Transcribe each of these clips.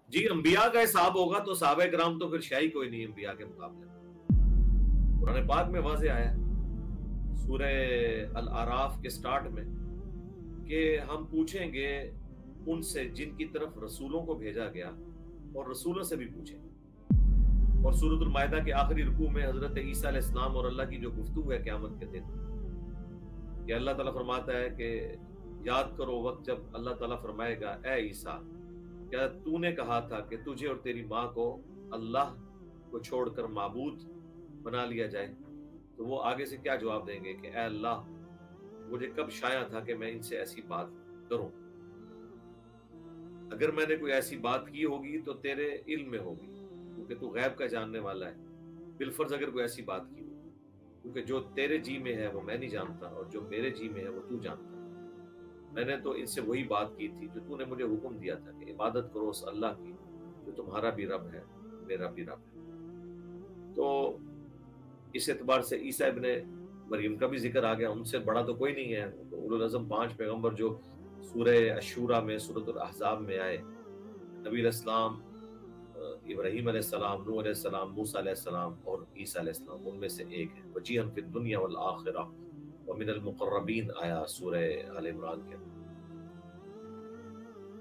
جی انبیاء کا حساب ہوگا تو صحابہ کرام تو پھر شاہی کوئی نہیں انبیاء کے مقابلے میں۔ قرآن پاک میں واضح آیا سورہ الاعراف کے سٹارٹ میں کہ ہم پوچھیں گے ان سے جن کی طرف رسولوں کو بھیجا گیا اور رسولوں سے بھی پوچھیں گے۔ اور سورۃ المائدہ کے آخری رکوع میں حضرت عیسیٰ علیہ السلام اور اللہ کی جو گفتگو ہے قیامت کے دن کہ اللہ تعالیٰ فرماتا ہے کہ یاد کرو وقت جب اللہ تعالیٰ فرمائے گا اے عیسیٰ کیا تو نے کہا تھا کہ تجھے اور تیری ماں کو اللہ کو چھوڑ کر معبود بنا لیا جائے؟ تو وہ آگے سے کیا جواب دیں گے کہ اے اللہ مجھے کب شایع تھا کہ میں ان سے ایسی بات کروں؟ اگر میں نے کوئی ایسی بات کی ہوگی تو تیرے علم میں ہوگی کیونکہ تو غیب کا جاننے والا ہے۔ بالفرض اگر کوئی ایسی بات کی ہو کیونکہ جو تیرے جی میں ہے وہ میں نہیں جانتا اور جو میرے جی میں ہے وہ تو جانتا ہے۔ میں نے تو ان سے وہی بات کی تھی جو تو نے مجھے حکم دیا تھا کہ عبادت کرو اس اللہ کی جو تمہارا بھی رب ہے میرا بھی رب ہے۔ تو اس اعتبار سے عیسیٰ ابن مریم کا بھی ذکر آ گیا، ان سے بڑا تو کوئی نہیں ہے۔ اولو العزم 5 پیغمبر جو سورہ الشورى میں سورۃ الاحزاب میں آئے، نبی علیہ السلام، ابراہیم علیہ السلام، نوح علیہ السلام، موسیٰ علیہ السلام اور عیسیٰ علیہ السلام، ان میں سے ایک ہے۔ وجیہا فی الدنیا والآخرہ ومن المقربین آیا سورہ آل عمران کے۔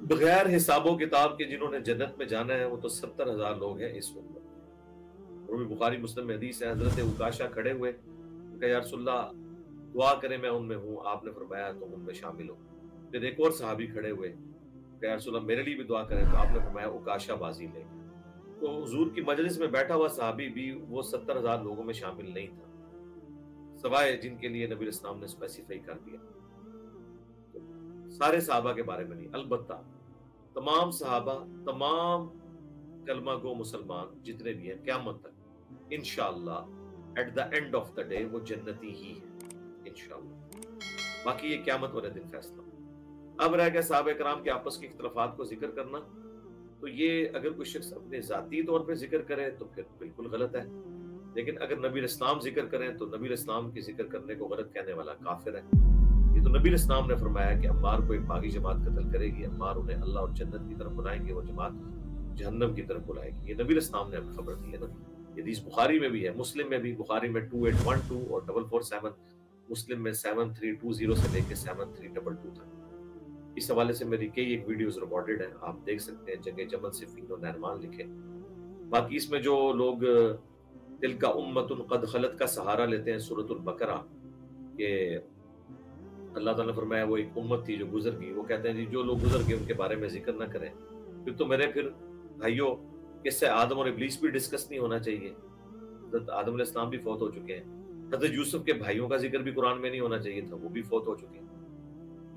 بغیر حساب و کتاب کے جنہوں نے جنت میں جانا ہے وہ تو 70,000 لوگ ہیں اس امت میں۔ اور بخاری مسلم میں حدیث ہے، حضرت عکاشہ کھڑے ہوئے کہ یا رسول اللہ دعا کریں میں ان میں ہوں، آپ نے فرمایا تم ان میں شامل ہو۔ پھر ایک اور صحابی کھڑے ہوئے کہ یا رسول اللہ میرے لیے بھی دعا کریں، تو آپ نے فرمایا عکاشہ بازی لے گا۔ تو حضور کی مجلس میں بیٹھا ہوا صحابی بھی وہ 70,000 لوگوں میں شامل نہیں تھا، سوائے جن کے لیے نبی اسلام نے اسپیسیفائی کر دیا۔ تو سارے صحابہ کے بارے میں نہیں، البتہ تمام صحابہ، تمام کلمہ گو مسلمان جتنے بھی ہیں قیامت تک انشاءاللہ at the end of the day وہ جنتی ہی ہے انشاءاللہ۔ باقی یہ قیامت والے دن فیصلہ۔ اب رہ گیا صحابہ کرام کے آپس کے اختلافات کو ذکر کرنا، تو یہ اگر کوئی شخص اپنے ذاتی طور پہ ذکر کرے تو پھر بالکل غلط ہے، لیکن اگر نبی الاسلام ذکر کریں تو نبی الاسلام کی ذکر کرنے کو غلط کہنے والا کافر ہے۔ یہ تو نبی الاسلام نے فرمایا کہ عمار کو ایک باغی جماعت قتل کرے گی، عمار انہیں اللہ اور جنت کی طرف بلائیں گے، وہ جماعت جہنم کی طرف بلائے گی۔ یہ نبی الاسلام نے ہمیں خبر دی ہے نا۔ یہ حدیث بخاری میں بھی ہے، مسلم میں بھی، بخاری میں 2812 اور 447، مسلم میں 7320 سے لے کے 7322 تک۔ اس حوالے سے میری کئی ایک ویڈیوز ریکارڈڈ ہیں، آپ دیکھ سکتے ہیں، جنگ جمل صفین و نہرمان لکھے۔ باقی اس میں جو لوگ تلک امت قد خلت کا سہارا لیتے ہیں سورۃ البقرہ کہ اللہ تعالیٰ نے فرمایا وہ ایک امت تھی جو گزر گئی، وہ کہتے ہیں جی جو لوگ گزر گئے ان کے بارے میں ذکر نہ کریں، پھر تو میرے بھائیوں اس سے آدم اور ابلیس بھی ڈسکس نہیں ہونا چاہیے۔ حضرت آدم علیہ السلام بھی فوت ہو چکے ہیں، حضرت یوسف کے بھائیوں کا ذکر بھی قرآن میں نہیں ہونا چاہیے تھا، وہ بھی فوت ہو چکے ہیں۔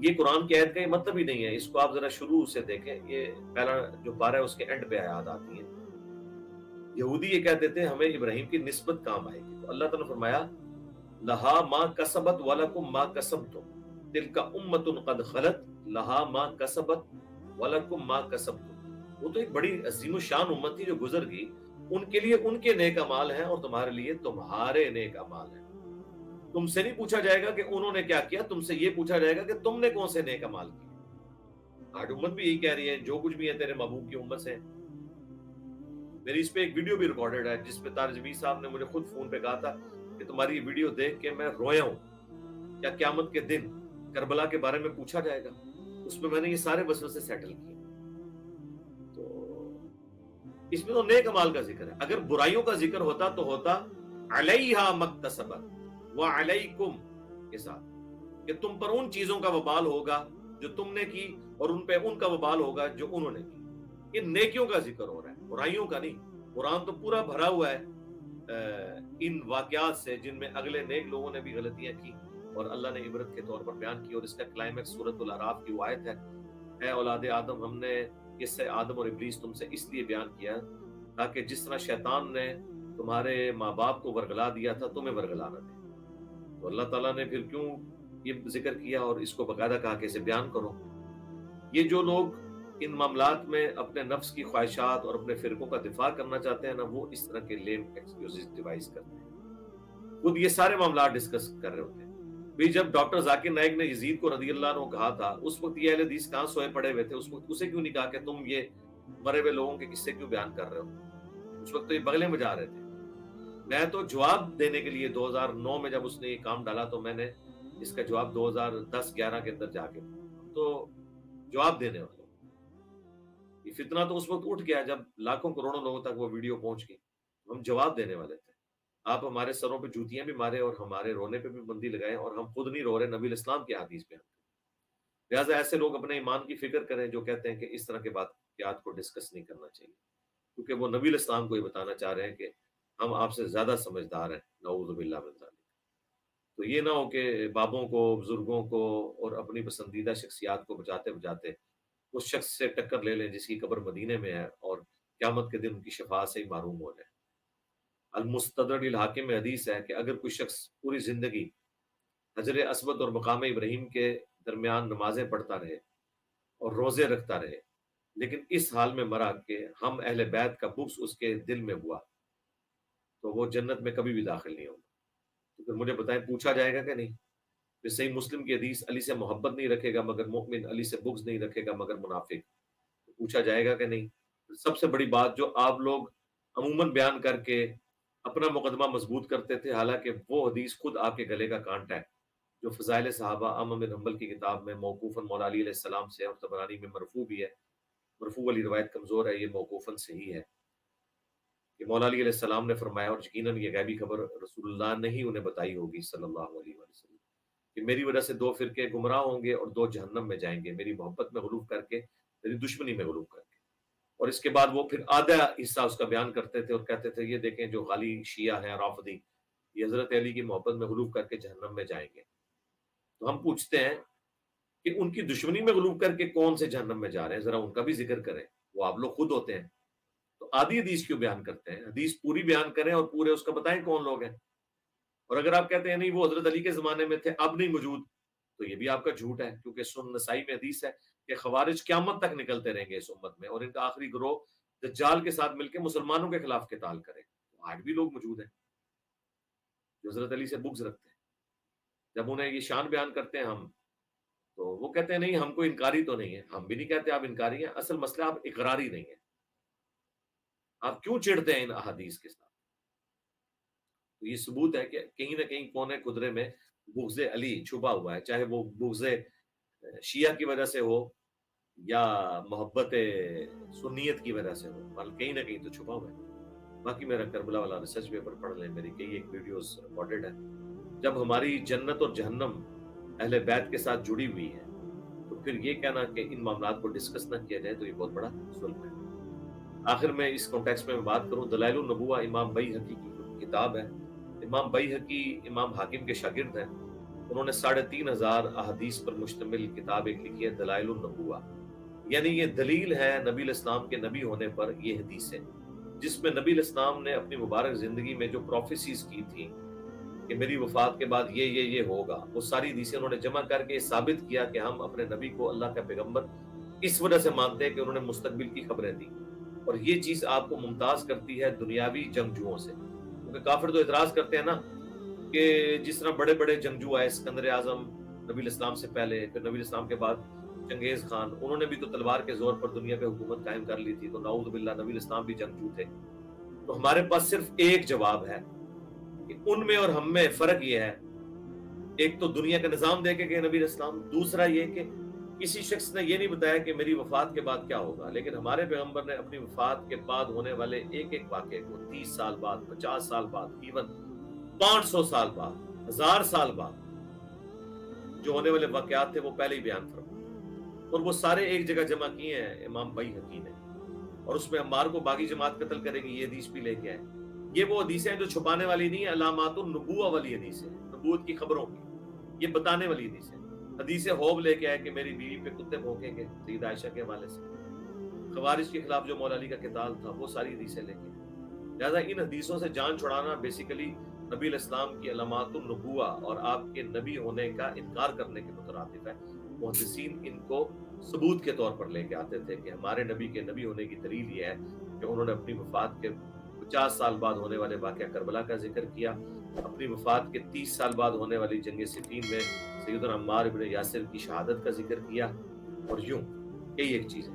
یہ قرآن کی آیت کا یہ مطلب ہی نہیں ہے، اس کو آپ ذرا شروع سے دیکھیں، یہ پہلا جو پارہ ہے اس کے اینڈ پہ آیات آتی ہیں۔ یہودی یہ کہتے تھے ہمیں ابراہیم کی نسبت کام آئے گی، تو اللہ تعالیٰ نے فرمایا لہا ما کسبت ولکم ما کسبتم تلک امت قد خلت لہا ما کسبت ولکم ما کسبتم۔ وہ تو ایک بڑی عظیم الشان امت تھی جو گزر گئی، ان کے لیے ان کے نیک اعمال ہیں اور تمہارے لیے تمہارے نیک اعمال ہیں۔ تم سے نہیں پوچھا جائے گا کہ انہوں نے کیا کیا، تم سے یہ پوچھا جائے گا کہ تم نے کون سے نیک اعمال کیے۔ آج امت بھی یہی کہہ رہی ہے جو کچھ بھی ہے تیرے محبوب کی امت سے۔ میری اس پہ ایک ویڈیو بھی ریکارڈڈ ہے جس پہ طارق جمیل صاحب نے مجھے خود فون پہ کہا تھا کہ تمہاری یہ ویڈیو دیکھ کے میں رویا ہوں، کیا قیامت کے دن کربلا کے بارے میں پوچھا جائے گا؟ اس میں نے یہ سارے وسوسے سیٹل کیے۔ تو اس میں تو نیک اعمال کا ذکر ہے، اگر برائیوں کا ذکر ہوتا تو ہوتا علیہا مکتسبت وعلیکم کے ساتھ، کہ تم پر ان چیزوں کا وبال ہوگا جو تم نے کی اور ان پہ ان کا وبال ہوگا جو انہوں نے کی۔ یہ نیکیوں کا ذکر ہو رہا ہے، برائیوں کا نہیں۔ قرآن تو پورا بھرا ہوا ہے ان واقعات سے جن میں اگلے نیک لوگوں نے بھی غلطیاں کی اور اللہ نے عبرت کے طور پر بیان کی، اور اس کا کلائمیکس سورۃ الاعراف کی وہ آیت ہے، اے اولاد آدم ہم نے قصہ آدم اور ابلیس تم سے اس لیے بیان کیا تاکہ جس طرح شیطان نے تمہارے ماں باپ کو ورگلا دیا تھا تمہیں ورگلا نہ دے۔ تو اللہ تعالیٰ نے پھر کیوں یہ ذکر کیا اور اس کو باقاعدہ کہا کہ اسے بیان کرو۔ یہ جو لوگ ان معاملات میں اپنے نفس کی خواہشات اور اپنے فرقوں کا دفاع کرنا چاہتے ہیں نا، وہ اس طرح کے لیم ایکسکیوزز ڈیوائز کرتے ہیں، خود یہ سارے معاملات ڈسکس کر رہے ہوتے ہیں۔ بھی جب ڈاکٹر ذاکر نائک نے یزید کو رضی اللہ عنہ کہا تھا، اس وقت یہ اہل حدیث کہاں سوئے پڑے ہوئے تھے، اس وقت اسے کیوں نہیں کہا کہ تم یہ मरे हुए लोगों के किस्से क्यों बयान कर रहे हो? उस वक्त तो ये बगले में जा रहे थे। मैं तो जवाब देने के लिए 2009 में जब उसने ये काम डाला तो मैंने इसका जवाब 2010-11 के अंदर जाके तो जवाब देने वाले। ये फितना तो उस वक्त उठ गया जब लाखों करोड़ों लोगों तक वो वीडियो पहुंच गई। हम जवाब देने वाले थे। आप हमारे सरों पे जूतियां भी मारे और हमारे रोने पे भी बंदी लगाए और हम खुद नहीं रो रहे, नबी इस्लाम की हदीस पे। लिहाजा ऐसे लोग अपने ईमान की फिक्र करें जो कहते हैं कि इस तरह के बात को डिस्कस नहीं करना चाहिए, क्योंकि वो नबी इस्लाम को ही बताना चाह रहे हैं कि हम आपसे ज्यादा समझदार हैं। नऊज़ु बिल्लाह मिन ज़ालिक। तो ये ना हो कि बाबों को, बुजुर्गों को और अपनी पसंदीदा शख्सियात को बचाते बचाते उस शख्स से टक्कर ले लें जिसकी कब्र मदीने में है और क़यामत के दिन उनकी शफाअत से ही महरूम हो जाए। अल मुस्तदरक हाकिम में हदीस है कि अगर कोई शख्स पूरी जिंदगी हजर अस्वद और मकाम इब्राहिम के दरमियान नमाजें पढ़ता रहे और रोजे रखता रहे, लेकिन इस हाल में मरा कि हम अहले बैत का बुग़्ज़ उसके दिल में हुआ, तो वो जन्नत में कभी भी दाखिल नहीं होगा। तो फिर मुझे बताएं, पूछा जाएगा कि नहीं? फिर सही मुस्लिम की हदीस, अली से मोहब्बत नहीं रखेगा मगर मोमिन, अली से बुग़्ज़ नहीं रखेगा मगर मुनाफिक। तो पूछा जाएगा कि नहीं? सबसे बड़ी बात जो आप लोग अमूमन बयान करके अपना मुकदमा मजबूत करते थे, हालांकि वो हदीस खुद आपके गले का कांटा है, जो फ़ज़ाइल सहाबा अहमद बिन हंबल की किताब में मौकूफ़न मौला अली अलैहिस्सलाम से और तबरानी में मरफू भी है। मरफू वाली रिवायत कमज़ोर है, ये मौकूफ़न सही है कि मौला अली अलैहिस्सलाम ने फरमाया, और यकीनन ये गैबी खबर रसूलुल्लाह ने ही उन्हें बताई होगी सल्लल्लाहु अलैहि वसल्लम, कि मेरी वजह से दो फिरके गुमराह होंगे और दो जहन्नम में जाएंगे, मेरी मोहब्बत में गुलूफ़ करके, मेरी दुश्मनी में गुलूफ़ करके। और इसके बाद वो फिर आधा हिस्सा उसका बयान करते थे और कहते थे, ये देखें जो गाली शिया है राफदी, ये हजरत अली की मोहब्बत में गुलूफ़ करके जहन्नम में जाएंगे। तो हम पूछते हैं कि उनकी दुश्मनी में गुलूफ़ करके कौन से जहन्नम में जा रहे हैं, जरा उनका भी जिक्र करें। वो आप लोग खुद होते हैं, तो आधी हदीस क्यों बयान करते हैं? हदीस पूरी बयान करें और पूरे उसका बताएं कौन लोग हैं। और अगर आप कहते हैं नहीं वो हजरत अली के जमाने में थे, अब नहीं मौजूद, तो ये भी आपका झूठ है, क्योंकि सुनन नसाई में हदीस है कि खवारिज क़यामत तक निकलते रहेंगे इस उम्मत में और इनका आखिरी गिरोह दज्जाल के साथ मिलकर मुसलमानों के खिलाफ किताल करे। तो आज भी लोग मौजूद हैं जो हजरत अली से बुग़्ज़ रखते हैं। जब उन्हें ये शान बयान करते हैं हम, तो वो कहते हैं नहीं हमको इनकारी तो नहीं है। हम भी नहीं कहते आप इनकारी हैं, असल मसला आप इकरारी नहीं है। आप क्यों चिढ़ते हैं इन अहादीस के साथ? तो ये सबूत है कि कहीं ना कहीं कोने कुदरे में बुग़्ज़े अली छुपा हुआ है, चाहे वो बुग़्ज़े शिया की वजह से हो या मोहब्बत सुन्नियत की वजह से हो, बल्कि कहीं ना कहीं तो छुपा हुआ है। बाकी मेरा करबला वाला रिसर्च पेपर पढ़ लें, मेरी कई एक वीडियोस रिकॉर्डेड है। जब हमारी जन्नत और जहन्नम अहले बैत के साथ जुड़ी हुई है, तो फिर ये कहना कि इन मामलात को डिस्कस ना किया जाए, तो ये बहुत बड़ा जुल्म है। आखिर में इस कॉन्टेक्स्ट में मैं बात करूं, दलाइलुन नबुव्वा इमाम बैहक़ी की किताब है। इमाम बैहक़ी इमाम हाकिम के शागिर्द हैं। उन्होंने 3500 अहादीस पर मुश्तमिल किताब एक लिखी है, दलाइलुन नबुव्वा, यानी ये दलील है नबी इस्लाम के नबी होने पर। ये हदीसें जिसमें नबी इस्लाम ने अपनी मुबारक जिंदगी में जो प्रोफेसीज की थी कि मेरी वफात के बाद ये होगा, वो सारी हदीसें उन्होंने जमा करके साबित किया कि हम अपने नबी को अल्लाह का पैगंबर इस वजह से मानते हैं कि उन्होंने मुस्तकबिल की खबरें दी। और ये चीज आपको मुमताज करती है दुनियावी जंगजुओं से, क्योंकि काफिर तो इतराज करते हैं ना कि जिस तरह बड़े बड़े जंगजू आए, सिकंदर आजम नबी इस्लाम से पहले, फिर नबी इस्लाम के बाद चंगेज खान, उन्होंने भी तो तलवार के जोर पर दुनिया पे हुकूमत कायम कर ली थी। तो नाऊज़ बिल्लाह नबी इस्लाम भी जंगजू थे। तो हमारे पास सिर्फ एक जवाब है कि उनमें और हम में फर्क ये है, एक तो दुनिया का निजाम देके गए नबी इस्लाम, दूसरा ये कि किसी शख्स ने ये नहीं बताया कि मेरी वफात के बाद क्या होगा, लेकिन हमारे पैगंबर ने अपनी वफात के बाद होने वाले एक एक वाक़े को 30 साल बाद, 50 साल बाद, इवन 500 साल बाद, 1000 साल बाद जो होने वाले वाक़यात थे वो पहले ही बयान फरमाए, और वो सारे एक जगह जमा किए हैं इमाम बैहक़ी ने। और उसमें अम्मार को बागी जमात कत्ल करेगी, ये हदीस भी लेके आए। ये वो हदीसें हैं जो छुपाने वाली नहीं है, अलामातुन नबुव्वा वाली हदीसें, नबूवत की खबरों की, ये बताने वाली हदीसें। हदीसें हौब लेके आए कि मेरी बीवी पे कुत्ते भौंकेंगे, सईद आयशा के हवाले से। खवारिज के खिलाफ जो मौला अली का किताल था, वो सारी हदीसें लेके आए। लिहाजा इन हदीसों से जान छुड़ाना बेसिकली नबी इस्लाम की अलामातुन नबुव्वा और आपके नबी होने का इनकार करने के मुतरादिफ है। मुहद्दिसीन इनको सबूत के तौर पर लेके आते थे कि हमारे नबी के नबी होने की दलील ये है कि उन्होंने अपनी वफात के 50 साल बाद होने वाले वाक़या करबला का जिक्र किया, अपनी वफात के 30 साल बाद होने वाली जंग सिफ़ीन में सैयदना अम्मार इब्न यासिर की शहादत का जिक्र किया, और यूं कई एक चीज़ें।